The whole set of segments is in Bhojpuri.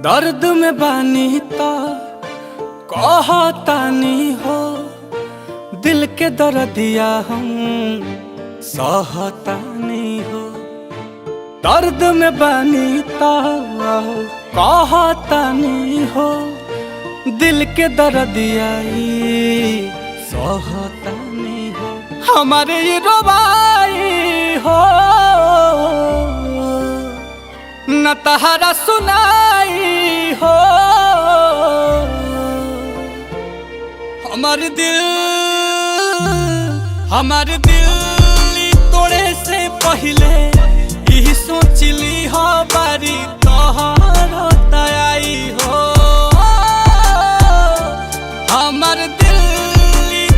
दर्द में बानी तो कहतानी हो, दिल के दर्दिया हम सहतानी हो। दर्द में बानी तो कहतानी हो, दिल के दर्दिया सहतानी हो। हमारे ये रोबाई हो न तहरा सुनाई हो। हमारे दिल तोड़े से पहले यही सोचली हो बारी तोहर तयाई हो। हमारे दिल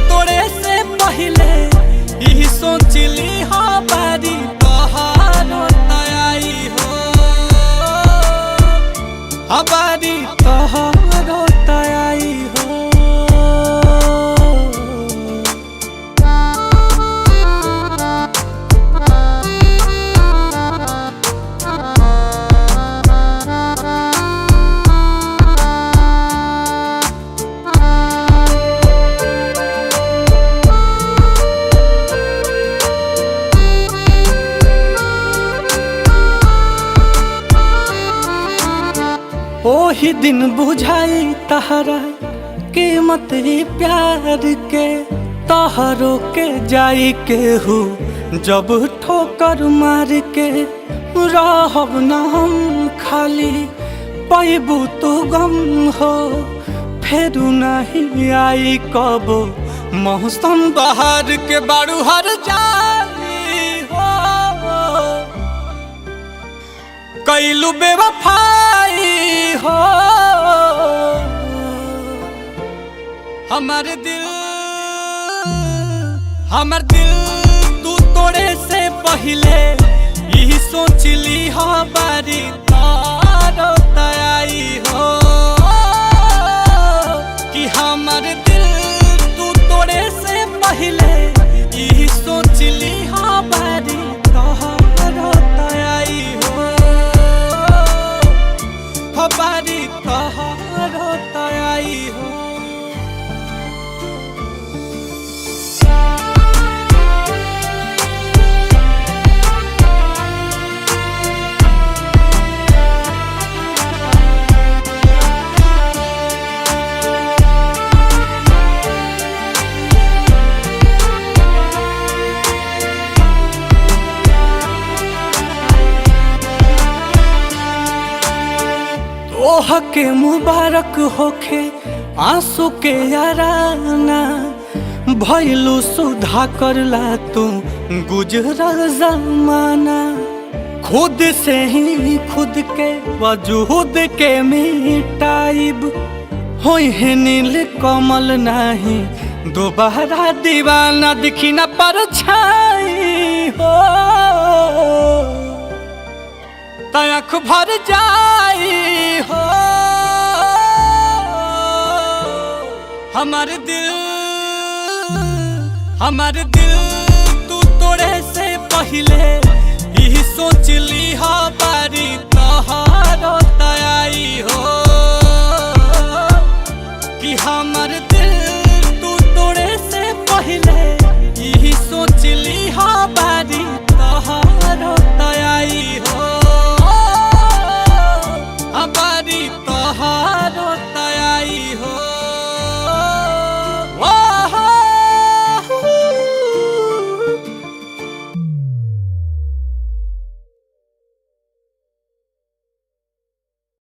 तोड़े से पहले यही सोचली हो बारी तोहर तयाई हो। हमारी तोहर तयाई हो। ओही दिन बुझाई तहरा कीमत प्यार के, तहरो के जाई के हु जब ठोकर मार के। रहब न हम खाली पैबू तो गम हो, फेरू नहीं आई कबो मौसम बहार के। बारू हर जाई हो कैलू बेवफाई हो। हमार दिल तू तोड़े से पहले यही सोचली हो बारी तारो तयाई हो। कि हमार दिल तू तोड़े से पहले यही सोचली हो बारी तारो तयाई हो। बारी तोहरो तयाई हो। ओह के मुबारक होखे आंसू के याराना, भइलू सुधा करला तू गुजरल जमाना। खुद से ही खुद के वजूद के मिटाइब, होई है नील कमल नहीं दोबारा दीवाना। दिखी न परछाई हो आँख भर जाई हो। हमारे दिल तू तोड़े से पहले यही सोचली हो बारी तोहरो तयाई हो। कि हमारे दिल तू तोड़े से पहले यही सोचली हो बारी